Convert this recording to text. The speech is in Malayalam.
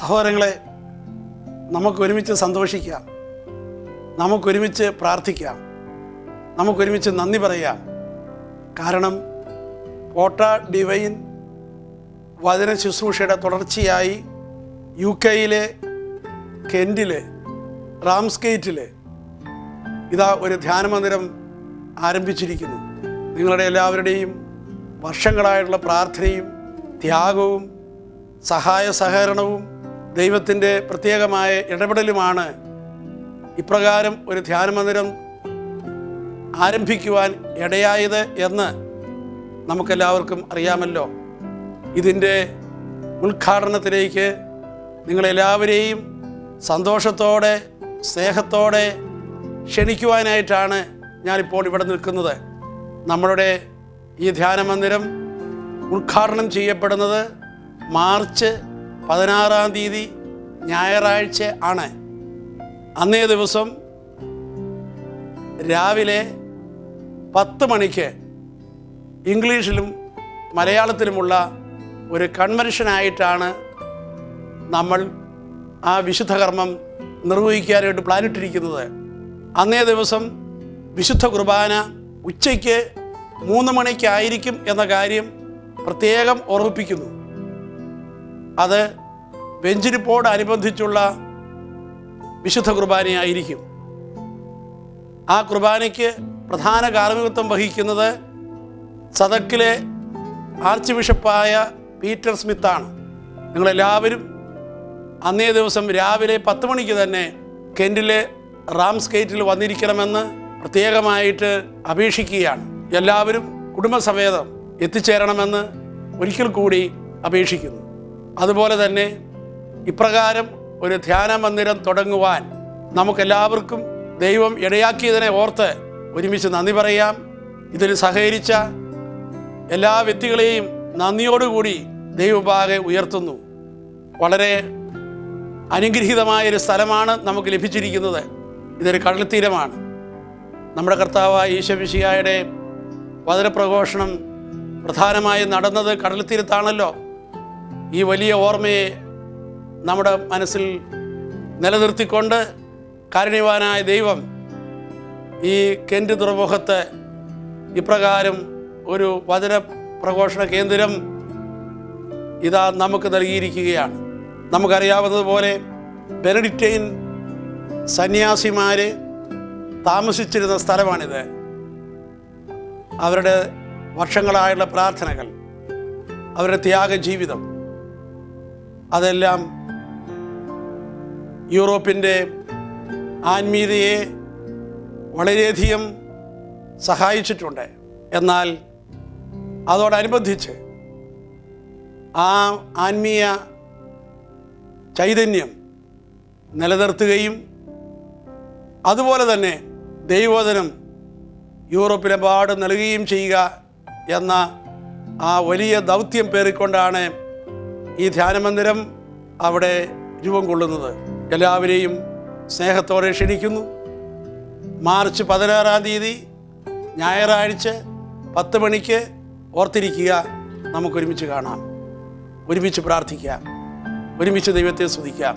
സഹോദരങ്ങളെ, നമുക്കൊരുമിച്ച് സന്തോഷിക്കാം, നമുക്കൊരുമിച്ച് പ്രാർത്ഥിക്കാം, നമുക്കൊരുമിച്ച് നന്ദി പറയാം. കാരണം പോട്ട ഡിവൈൻ വചന ശുശ്രൂഷയുടെ തുടർച്ചയായി UK-യിലെ കെൻറ്റിലെ റാംസ്ഗേറ്റിൽ ഇതാ ഒരു ധ്യാനമന്ദിരം ആരംഭിച്ചിരിക്കുന്നു. നിങ്ങളുടെ എല്ലാവരുടെയും വർഷങ്ങളായിട്ടുള്ള പ്രാർത്ഥനയും ത്യാഗവും സഹായ സഹകരണവും ദൈവത്തിൻ്റെ പ്രത്യേകമായ ഇടപെടലുമാണ് ഇപ്രകാരം ഒരു ധ്യാനമന്ദിരം ആരംഭിക്കുവാൻ ഇടയായത് എന്ന് നമുക്കെല്ലാവർക്കും അറിയാമല്ലോ. ഇതിൻ്റെ ഉദ്ഘാടനത്തിലേക്ക് നിങ്ങളെല്ലാവരെയും സന്തോഷത്തോടെ സ്നേഹത്തോടെ ക്ഷണിക്കുവാനായിട്ടാണ് ഞാനിപ്പോൾ ഇവിടെ നിൽക്കുന്നത്. നമ്മളുടെ ഈ ധ്യാനമന്ദിരം ഉദ്ഘാടനം ചെയ്യപ്പെടുന്നത് മാർച്ച് 16-ാം തീയതി ഞായറാഴ്ച ആണ്. അന്നേ ദിവസം രാവിലെ 10 മണിക്ക് ഇംഗ്ലീഷിലും മലയാളത്തിലുമുള്ള ഒരു കൺവെൻഷനായിട്ടാണ് നമ്മൾ ആ വിശുദ്ധ കർമ്മം നിർവഹിക്കാനായിട്ട് പ്ലാനിട്ടിരിക്കുന്നത്. അന്നേ ദിവസം വിശുദ്ധ കുർബാന ഉച്ചയ്ക്ക് 3 മണിക്കായിരിക്കും എന്ന കാര്യം പ്രത്യേകം ഓർമ്മിപ്പിക്കുന്നു. അത് വെഞ്ചിരിപ്പോടനുബന്ധിച്ചുള്ള വിശുദ്ധ കുർബാനയായിരിക്കും. ആ കുർബാനയ്ക്ക് പ്രധാന കാർമ്മികത്വം വഹിക്കുന്നത് സദക്കിലെ ആർച്ച് ബിഷപ്പായ പീറ്റർ സ്മിത്താണ്. നിങ്ങളെല്ലാവരും അന്നേ ദിവസം രാവിലെ 10 മണിക്ക് തന്നെ കെൻറ്റിലെ റാംസ്ഗേറ്റിൽ വന്നിരിക്കണമെന്ന് പ്രത്യേകമായിട്ട് അപേക്ഷിക്കുകയാണ്. എല്ലാവരും കുടുംബസമേതം എത്തിച്ചേരണമെന്ന് ഒരിക്കൽ കൂടി അപേക്ഷിക്കുന്നു. അതുപോലെ തന്നെ ഇപ്രകാരം ഒരു ധ്യാന മന്ദിരം തുടങ്ങുവാൻ നമുക്കെല്ലാവർക്കും ദൈവം ഇടയാക്കിയതിനെ ഓർത്ത് ഒരുമിച്ച് നന്ദി പറയാം. ഇതിൽ സഹകരിച്ച എല്ലാ വ്യക്തികളെയും നന്ദിയോടുകൂടി ദൈവമുമ്പാകെ ഉയർത്തുന്നു. വളരെ അനുഗ്രഹീതമായൊരു സ്ഥലമാണ് നമുക്ക് ലഭിച്ചിരിക്കുന്നത്. ഇതൊരു കടൽത്തീരമാണ്. നമ്മുടെ കർത്താവായ ഈശോ മിശിഹായുടെ വചനപ്രഘോഷണം പ്രധാനമായും നടന്നത് കടൽത്തീരത്താണല്ലോ. ഈ വലിയ ഓർമ്മയെ നമ്മുടെ മനസ്സിൽ നിലനിർത്തിക്കൊണ്ട് കാരുണ്യവാനായ ദൈവം ഈ കെൻറ്റ് തുറമുഖത്ത് ഇപ്രകാരം ഒരു വചന പ്രഘോഷണ കേന്ദ്രം ഇതാ നമുക്ക് നൽകിയിരിക്കുകയാണ്. നമുക്കറിയാവുന്നതുപോലെ ബെനഡിക്റ്റൈൻ സന്യാസിമാർ താമസിച്ചിരുന്ന സ്ഥലമാണിത്. അവരുടെ വർഷങ്ങളായുള്ള പ്രാർത്ഥനകൾ, അവരുടെ ത്യാഗജീവിതം, അതെല്ലാം യൂറോപ്പിൻ്റെ ആത്മീയതയെ വളരെയധികം സഹായിച്ചിട്ടുണ്ട്. എന്നാൽ അതോടനുബന്ധിച്ച് ആ ആത്മീയ ചൈതന്യം നിലനിർത്തുകയും അതുപോലെ തന്നെ ദൈവവചനം യൂറോപ്പിലെമ്പാടും നൽകുകയും ചെയ്യുക എന്ന ആ വലിയ ദൗത്യം പേറിക്കൊണ്ടാണ് ഈ ധ്യാനമന്ദിരം അവിടെ രൂപം കൊള്ളുന്നത്. എല്ലാവരെയും സ്നേഹത്തോടെ ക്ഷണിക്കുന്നു. മാർച്ച് 16-ാം തീയതി ഞായറാഴ്ച 10 മണിക്ക് ഓർത്തിരിക്കുക. നമുക്കൊരുമിച്ച് കാണാം, ഒരുമിച്ച് പ്രാർത്ഥിക്കാം, ഒരുമിച്ച് ദൈവത്തെ സ്തുതിക്കാം.